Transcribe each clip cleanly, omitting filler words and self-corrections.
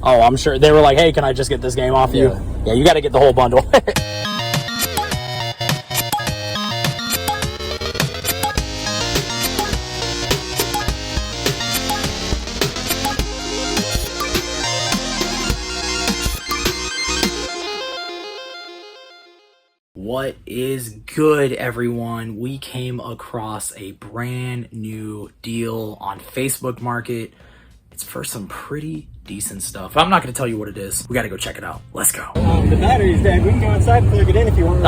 Oh, I'm sure they were like, hey, can I just get this game off you? Yeah, you got to get the whole bundle. What is good, everyone? We came across a brand new deal on Facebook Market. It's for some pretty decent stuff. I'm not going to tell you what it is. We got to go check it out. Let's go. The battery's dead. We can go inside and plug it in if you want.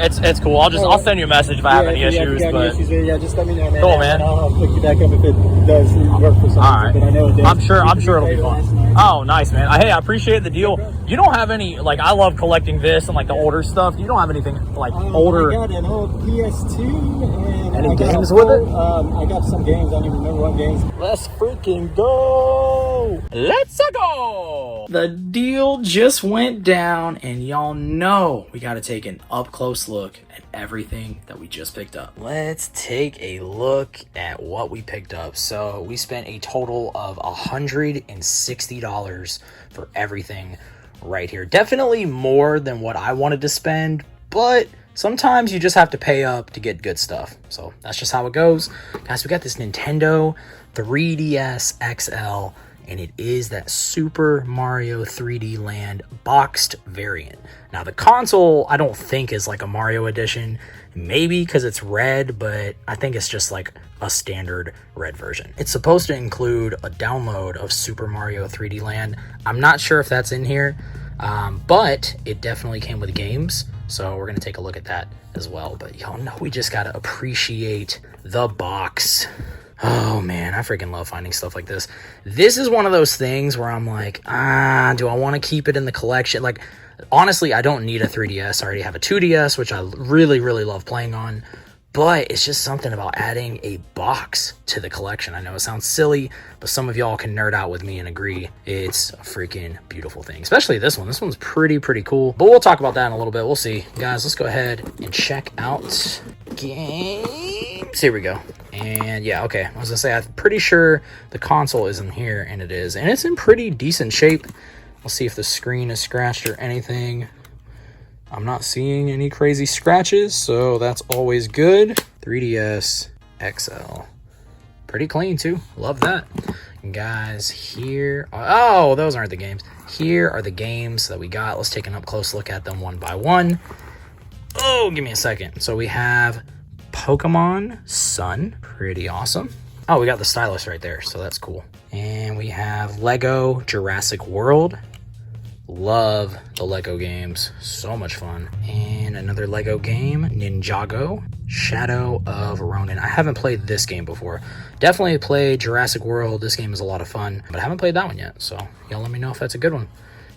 It's cool. I'll send you a message if I have any issues. But yeah, just let me know, man. Cool, man. I'll hook you back up if it does work for something. All right. But I know it does. I'm sure it'll be fun. Oh, nice, man. Hey, I appreciate the deal. You don't have any, like, I love collecting this and like the older stuff. You don't have anything like older. I got an old PS2 and any games with it? I got some games. I don't even remember what games. Let's freaking go. Let's go. The deal just went down, and y'all know we got to take an up close look at everything that we just picked up. Let's take a look at what we picked up. So we spent a total of $160 for everything right here. Definitely more than what I wanted to spend, but sometimes you just have to pay up to get good stuff. So that's just how it goes. Guys, we got this Nintendo 3DS XL, and it is that Super Mario 3D Land boxed variant. Now, the console, I don't think is like a Mario edition. Maybe because it's red, but I think it's just like a standard red version. It's supposed to include a download of Super Mario 3D Land. I'm not sure if that's in here, but it definitely came with games. So we're going to take a look at that as well. But y'all know we just got to appreciate the box. Oh man, I freaking love finding stuff like this. This is one of those things where I'm like, do I want to keep it in the collection? Like, honestly, I don't need a 3DS. I already have a 2DS, which I really, really love playing on. But it's just something about adding a box to the collection. I know it sounds silly, but some of y'all can nerd out with me and agree it's a freaking beautiful thing. Especially this one. This one's pretty cool. But we'll talk about that in a little bit. We'll see. Guys, let's go ahead and check out games. Here we go. And yeah, okay. I was gonna say, I'm pretty sure the console is in here, and it is. And it's in pretty decent shape. We'll see if the screen is scratched or anything. I'm not seeing any crazy scratches, so that's always good. 3DS XL. Pretty clean, too. Love that. And guys, here... Oh, those aren't the games. Here are the games that we got. Let's take an up-close look at them one by one. Oh, give me a second. So we have Pokemon Sun. Pretty awesome. Oh, we got the stylus right there, so that's cool. And we have Lego Jurassic World. Love the Lego games. So much fun. And another Lego game, Ninjago, Shadow of Ronin. I haven't played this game before. Definitely played Jurassic World. This game is a lot of fun, but I haven't played that one yet. So y'all let me know if that's a good one.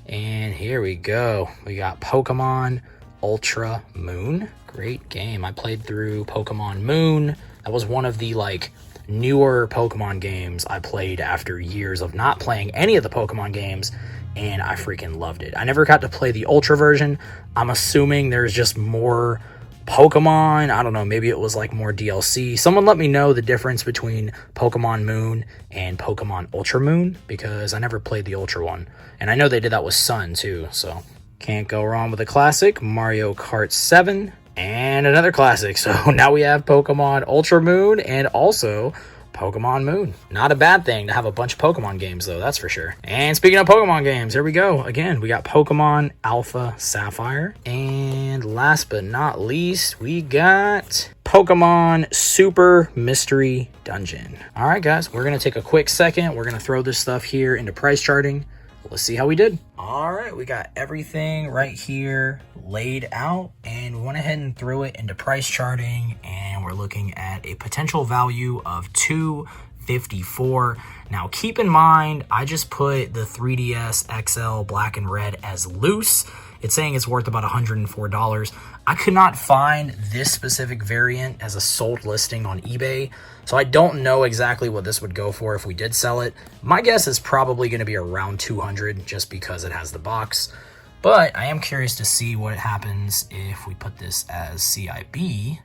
And here we go. We got Pokemon Ultra Moon. Great game. I played through Pokemon Moon. That was one of the newer Pokemon games I played after years of not playing any of the Pokemon games, and I freaking loved it. I never got to play the Ultra version. I'm assuming there's just more Pokemon. I don't know, maybe it was like more DLC. Someone let me know the difference between Pokemon Moon and Pokemon Ultra Moon, because I never played the Ultra one. And I know they did that with Sun too, so can't go wrong with a classic. Mario Kart 7 and another classic. So now we have Pokemon Ultra Moon and also Pokemon Moon. Not a bad thing to have a bunch of Pokemon games, though, that's for sure. And speaking of Pokemon games, here we go. Again, we got Pokemon Alpha Sapphire. And last but not least, we got Pokemon Super Mystery Dungeon. All right, guys, we're going to take a quick second. We're going to throw this stuff here into price charting. Let's see how we did. All right, we got everything right here laid out, and we went ahead and threw it into price charting, and we're looking at a potential value of $254. Now, keep in mind, I just put the 3DS XL black and red as loose. It's saying it's worth about $104. I could not find this specific variant as a sold listing on eBay, so I don't know exactly what this would go for if we did sell it. My guess is probably going to be around $200 just because it has the box, but I am curious to see what happens if we put this as CIB.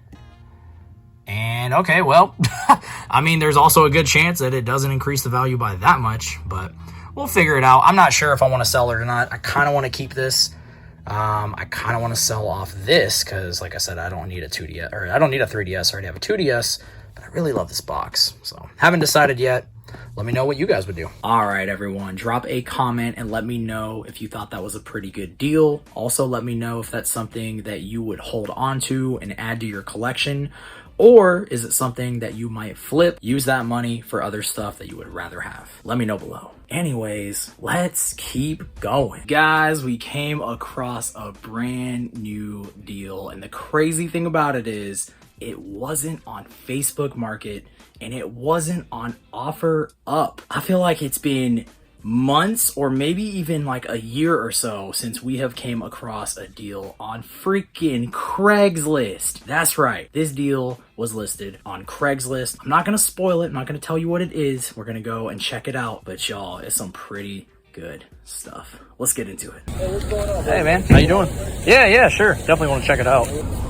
And okay, well, I mean, there's also a good chance that it doesn't increase the value by that much, but we'll figure it out. I'm not sure if I want to sell it or not. I kind of want to keep this. I kind of want to sell off this because, like I said, I don't need a 2DS, or I don't need a 3DS. I already have a 2DS, but I really love this box. So haven't decided yet. Let me know what you guys would do. All right, everyone, drop a comment and let me know if you thought that was a pretty good deal. Also, let me know if that's something that you would hold on to and add to your collection, or is it something that you might flip, use that money for other stuff that you would rather have? Let me know below. Anyways, let's keep going. Guys, we came across a brand new deal, and the crazy thing about it is it wasn't on Facebook Market and it wasn't on Offer Up. I feel like it's been months or maybe even like a year or so since we have came across a deal on freaking Craigslist. That's right, this deal was listed on Craigslist. I'm not gonna spoil it, I'm not gonna tell you what it is. We're gonna go and check it out, but y'all, it's some pretty good stuff. Let's get into it. Hey, what's going on? Hey man, how you doing? Yeah, sure. Definitely want to check it out.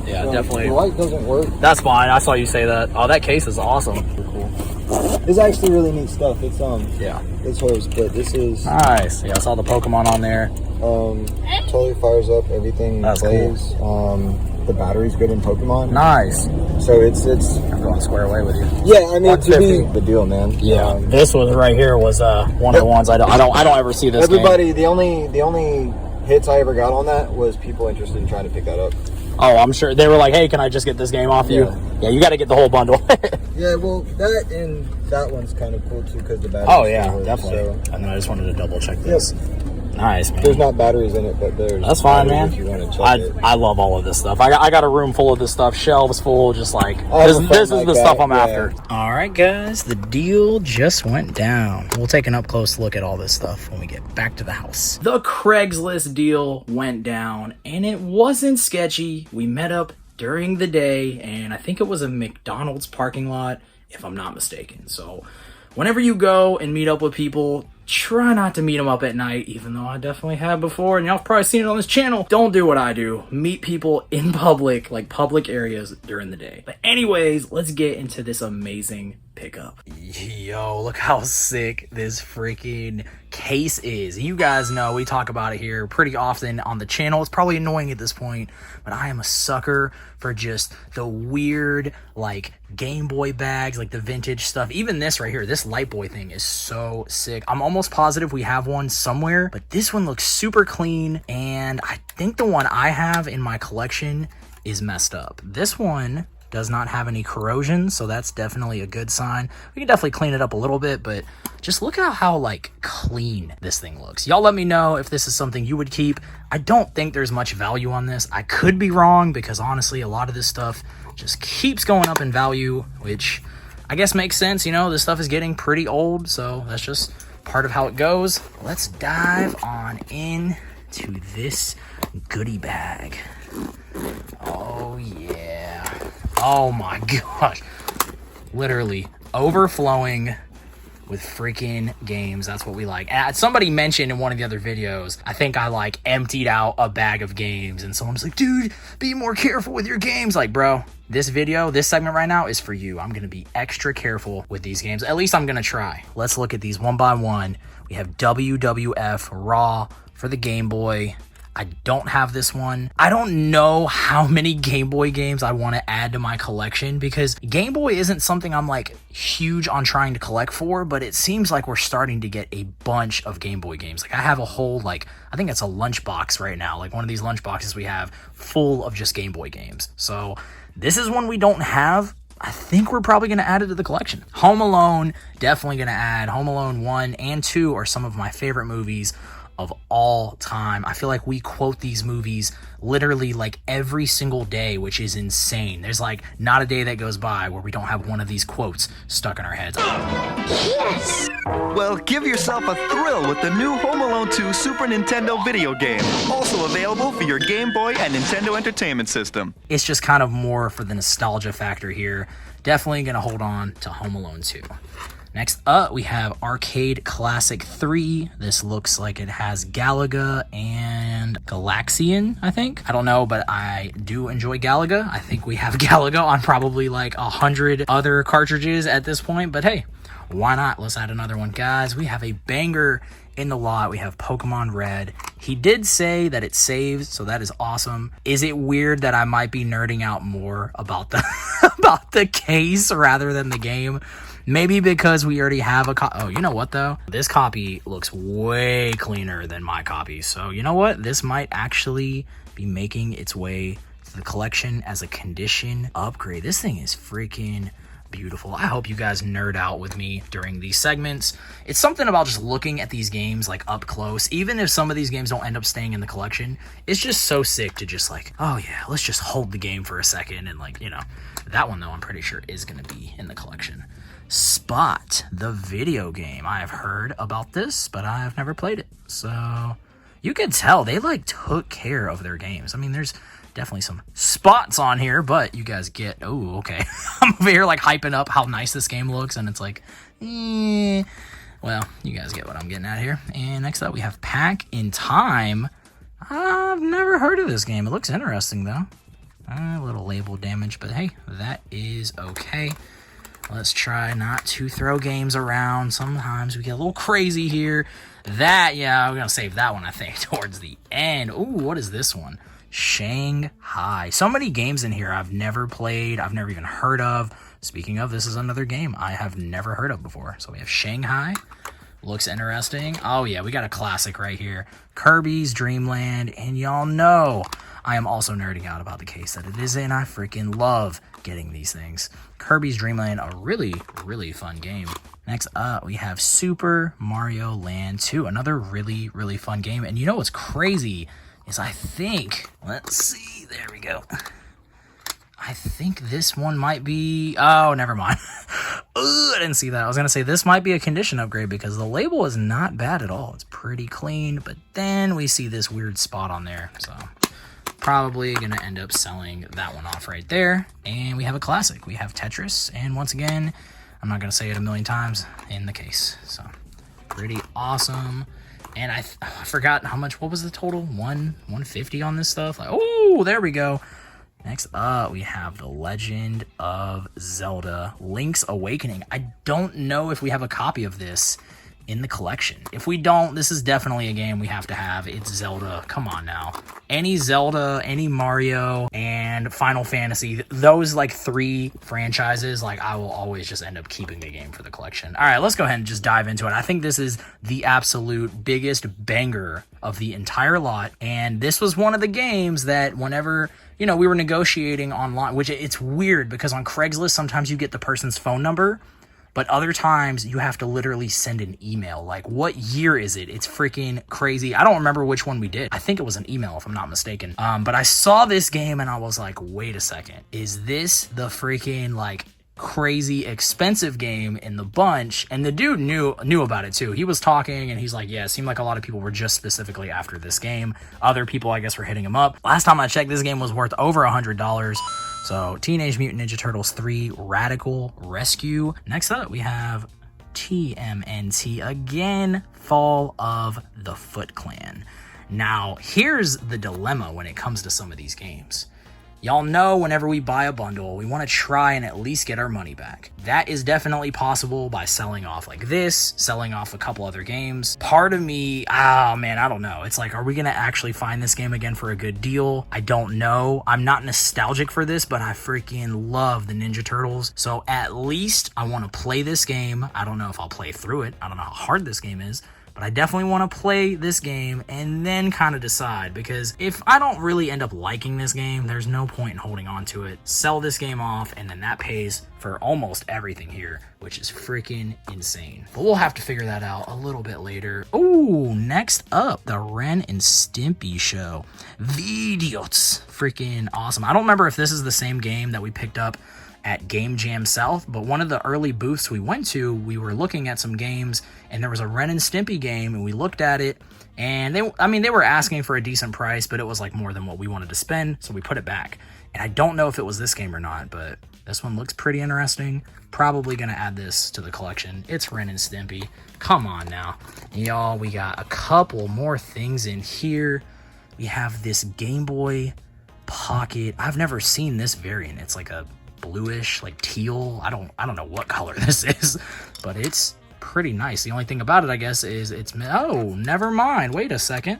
Yeah, definitely. The light doesn't work. That's fine. I saw you say that. Oh, that case is awesome. Cool. It's actually really neat stuff. It's yeah. it's hers, but this is Nice. Yeah, I saw the Pokemon on there. totally fires up. Everything That's plays. The battery's good in Pokemon. Nice. So it's I'm going square away with you. yeah. I mean, to 150. be the deal, man. Yeah. This was right here was one of the ones I don't ever see this. Everybody, Game. the only hits I ever got on that was people interested in trying to pick that up. Oh, I'm sure they were like, "Hey, can I just get this game off you?" Yeah, you got to get the whole bundle. Yeah, well, that and that one's kind of cool too because the battery. Oh yeah, definitely. So. And then I just wanted to double check this. Nice, man. There's not batteries in it, but there's. That's fine, man. If you want to check it. I love all of this stuff. I got a room full of this stuff, shelves full, just like I have this is a friend the like stuff that, I'm yeah. after. All right, guys, the deal just went down. We'll take an up close look at all this stuff when we get back to the house. The Craigslist deal went down, and it wasn't sketchy. We met up during the day, and I think it was a McDonald's parking lot, if I'm not mistaken. So whenever you go and meet up with people, try not to meet them up at night, even though I definitely have before, and y'all have probably seen it on this channel. Don't do what I do. Meet people in public, like public areas during the day. But anyways, let's get into this amazing pickup. Yo, look how sick this freaking case is. You guys know we talk about it here pretty often on the channel. It's probably annoying at this point, but I am a sucker for just the weird like Game Boy bags, like the vintage stuff. Even this right here, this Light Boy thing is so sick. I'm almost positive we have one somewhere, but this one looks super clean, and I think the one I have in my collection is messed up. This one does not have any corrosion, so that's definitely a good sign. We can definitely clean it up a little bit, but just look at how like clean this thing looks. Y'all let me know if this is something you would keep. I don't think there's much value on this. I could be wrong, because honestly a lot of this stuff just keeps going up in value, which I guess makes sense. You know, this stuff is getting pretty old, so that's just part of how it goes. Let's dive on in to this goodie bag. Oh yeah. Oh my gosh. Literally overflowing with freaking games. That's what we like. Somebody mentioned in one of the other videos, I think I like emptied out a bag of games, and someone was like, dude, be more careful with your games. Like, bro, this video, this segment right now is for you. I'm gonna be extra careful with these games. At least I'm gonna try. Let's look at these one by one. We have WWF Raw for the Game Boy. I don't have this one. I don't know how many Game Boy games I want to add to my collection, because Game Boy isn't something I'm like huge on trying to collect for, but it seems like we're starting to get a bunch of Game Boy games. Like I have a whole, like, I think it's a lunchbox right now, like one of these lunch boxes we have full of just Game Boy games. So this is one we don't have. I think we're probably going to add it to the collection. Home Alone, definitely going to add. Home Alone 1 and 2 are some of my favorite movies of all time. I feel like we quote these movies literally like every single day, which is insane. There's like not a day that goes by where we don't have one of these quotes stuck in our heads. Yes! Well, give yourself a thrill with the new Home Alone 2 Super Nintendo video game, also available for your Game Boy and Nintendo Entertainment System. It's just kind of more for the nostalgia factor here. Definitely gonna hold on to Home Alone 2. Next up, we have Arcade Classic 3. This looks like it has Galaga and Galaxian, I think. I don't know, but I do enjoy Galaga. I think we have Galaga on probably like 100 other cartridges at this point, but hey, why not? Let's add another one. Guys, we have a banger In the lot, we have Pokemon Red. He did say that it saves, so that is awesome. Is it weird that I might be nerding out more about the about the case rather than the game? Maybe because we already have a copy. Oh, you know what, though? This copy looks way cleaner than my copy. So, you know what? This might actually be making its way to the collection as a condition upgrade. This thing is freaking beautiful. I hope you guys nerd out with me during these segments. It's something about just looking at these games like up close. Even if some of these games don't end up staying in the collection, it's just so sick to just like, oh yeah, let's just hold the game for a second. And like, you know, that one though, I'm pretty sure is going to be in the collection. Spot, the video game. I have heard about this, but I have never played it. So you can tell they like took care of their games. I mean, there's definitely some spots on here, but you guys get, oh, okay. I'm over here like hyping up how nice this game looks, and it's like, well, you guys get what I'm getting at here. And next up, we have Pack in Time. I've never heard of this game. It looks interesting, though. A little label damage, but hey, that is okay. Let's try not to throw games around. Sometimes we get a little crazy here. That, yeah, we're going to save that one, I think, towards the end. Ooh, what is this one? Shanghai. So many games in here I've never played. I've never even heard of. Speaking of, this is another game I have never heard of before. So we have Shanghai. Looks interesting. Oh, yeah, we got a classic right here. Kirby's Dream Land. And y'all know I am also nerding out about the case that it is in. I freaking love getting these things. Kirby's Dream Land, a really, really fun game. Next up, we have Super Mario Land 2. Another really, really fun game. And you know what's crazy is I think, let's see, there we go. I think this one might be, oh, never mind. Ooh, I didn't see that. I was going to say this might be a condition upgrade because the label is not bad at all. It's pretty clean, but then we see this weird spot on there. So probably going to end up selling that one off right there. And we have a classic. We have Tetris. And once again, I'm not going to say it a million times, in the case. So pretty awesome. And I forgot how much, what was the total? 150 on this stuff? Like, oh, there we go. Next up, we have The Legend of Zelda Link's Awakening. I don't know if we have a copy of this in the collection. If we don't, this is definitely a game we have to have. It's Zelda. Come on now. Any Zelda, any Mario, and Final Fantasy, those like 3 franchises, like I will always just end up keeping the game for the collection. All right, let's go ahead and just dive into it. I think this is the absolute biggest banger of the entire lot. And this was one of the games that whenever, you know, we were negotiating online, which it's weird because on Craigslist, sometimes you get the person's phone number, but other times you have to literally send an email. Like, what year is it? It's freaking crazy. I don't remember which one we did. I think it was an email if I'm not mistaken. But I saw this game and I was like, wait a second. Is this the freaking like crazy expensive game in the bunch? And the dude knew about it too. He was talking and he's like, yeah, it seemed like a lot of people were just specifically after this game. Other people, I guess, were hitting him up. Last time I checked, this game was worth over $100. So Teenage Mutant Ninja Turtles 3 Radical Rescue. Next up, we have TMNT again, Fall of the Foot Clan. Now, here's the dilemma when it comes to some of these games. Y'all know whenever we buy a bundle, we want to try and at least get our money back. That is definitely possible by selling off like this, selling off a couple other games. Part of me, man, I don't know. It's like, are we going to actually find this game again for a good deal? I don't know. I'm not nostalgic for this, but I freaking love the Ninja Turtles. So at least I want to play this game. I don't know if I'll play through it. I don't know how hard this game is. But I definitely want to play this game and then kind of decide, because if I don't really end up liking this game, there's no point in holding on to it. Sell this game off, and then that pays for almost everything here, which is freaking insane. But we'll have to figure that out a little bit later. Oh, next up, the Ren and Stimpy show. Videos. Freaking awesome. I don't remember if this is the same game that we picked up at Game Jam South, but one of the early booths we went to, we were looking at some games and there was a Ren and Stimpy game and we looked at it and they were asking for a decent price, but it was like more than what we wanted to spend, so we put it back. And I don't know if it was this game or not, but this one looks pretty interesting. Probably gonna add this to the collection. It's Ren and Stimpy. Come on now. Y'all, we got a couple more things in here. We have this Game Boy Pocket. I've never seen this variant. It's like a bluish, like teal. I don't know what color this is, but it's pretty nice. The only thing about it, I guess, is it's... Oh, never mind. Wait a second.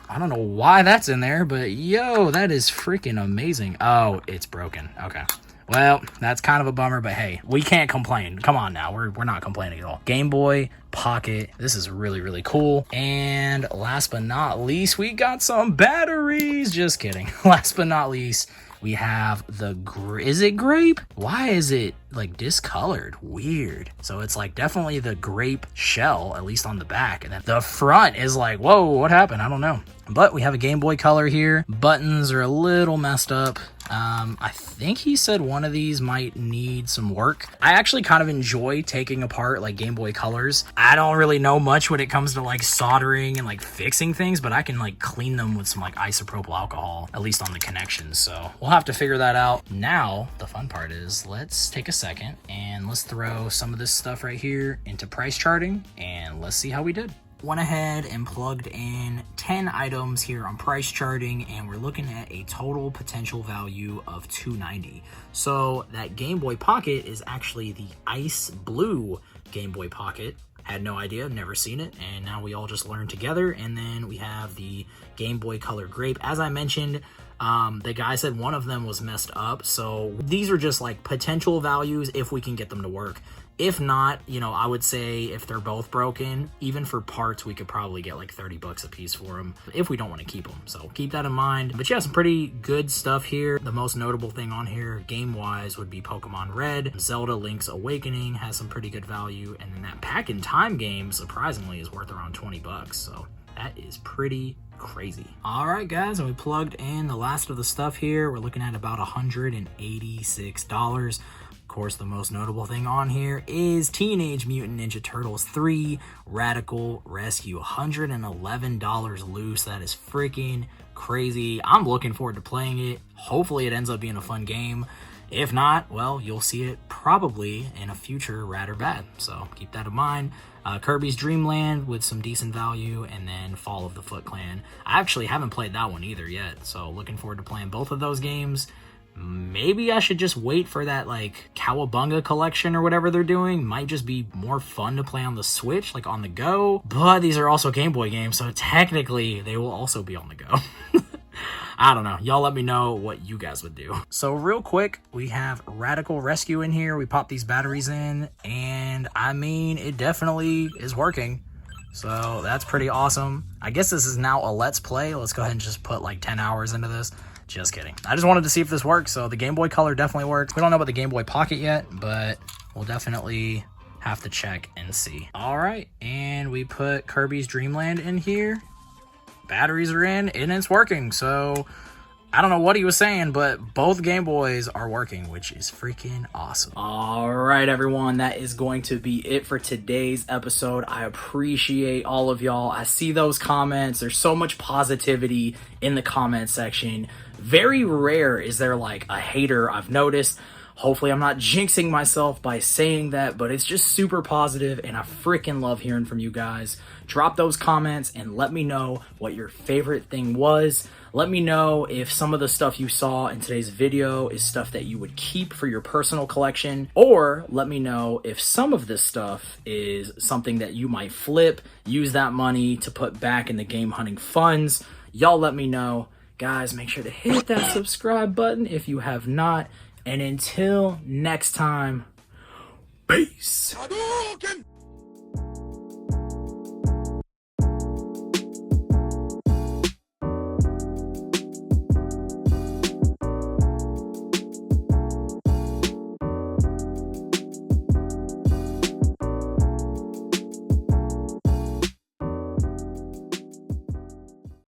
I don't know why that's in there, but yo, that is freaking amazing. Oh, it's broken. Okay. Well, that's kind of a bummer, but hey, we can't complain. Come on now, we're not complaining at all. Game Boy Pocket, this is really, really cool. And last but not least, we got some batteries. Just kidding. Last but not least, we have the, is it grape? Why is it like discolored? Weird. So it's like definitely the grape shell, at least on the back. And then the front is like, whoa, what happened? I don't know. But we have a Game Boy Color here. Buttons are a little messed up. I think he said one of these might need some work. I actually kind of enjoy taking apart like Game Boy Colors. I don't really know much when it comes to like soldering and like fixing things, but I can like clean them with some like isopropyl alcohol, at least on the connections. So we'll have to figure that out. Now, the fun part is let's take a second and let's throw some of this stuff right here into price charting and let's see how we did. Went ahead and plugged in 10 items here on price charting, and we're looking at a total potential value of $290. So that Game Boy Pocket is actually the ice blue Game Boy Pocket. Had no idea, never seen it, and now we all just learned together. And then we have the Game Boy Color Grape. As I mentioned, the guy said one of them was messed up, so these are just like potential values if we can get them to work. If not, you know, I would say if they're both broken, even for parts, we could probably get like 30 bucks a piece for them if we don't want to keep them. So keep that in mind. But yeah, some pretty good stuff here. The most notable thing on here, game-wise, would be Pokemon Red. Zelda Link's Awakening has some pretty good value. And then that Pack in Time game, surprisingly, is worth around 20 bucks. So that is pretty crazy. All right, guys, and we plugged in the last of the stuff here. We're looking at about $186. Of course, the most notable thing on here is Teenage Mutant Ninja Turtles 3 Radical Rescue. $111 loose. That is freaking crazy. I'm looking forward to playing it. Hopefully it ends up being a fun game. If not, well, you'll see it probably in a future Rad or Bad. So keep that in mind. Kirby's Dream Land with some decent value, and then Fall of the Foot Clan. I actually haven't played that one either yet, so looking forward to playing both of those games. Maybe I should just wait for that like Cowabunga collection or whatever they're doing. Might just be more fun to play on the Switch, like on the go. But these are also Game Boy games, so technically they will also be on the go. I don't know. Y'all let me know what you guys would do. So real quick, we have Radical Rescue in here. We pop these batteries in, and I mean, it definitely is working. So that's pretty awesome. I guess this is now a Let's Play. Let's go ahead and just put like 10 hours into this. Just kidding. I just wanted to see if this works. So the Game Boy Color definitely works. We don't know about the Game Boy Pocket yet, but we'll definitely have to check and see. All right, and we put Kirby's Dream Land in here. Batteries are in, and it's working. So I don't know what he was saying, but both Game Boys are working, which is freaking awesome. All right, everyone, that is going to be it for today's episode. I appreciate all of y'all. I see those comments. There's so much positivity in the comment section. Very rare is there like a hater, I've noticed. Hopefully I'm not jinxing myself by saying that, but it's just super positive, and I freaking love hearing from you guys. Drop those comments and let me know what your favorite thing was. Let me know if some of the stuff you saw in today's video is stuff that you would keep for your personal collection, or let me know if some of this stuff is something that you might flip, use that money to put back in the game hunting funds. Y'all let me know. Guys, make sure to hit that subscribe button if you have not. And until next time, peace.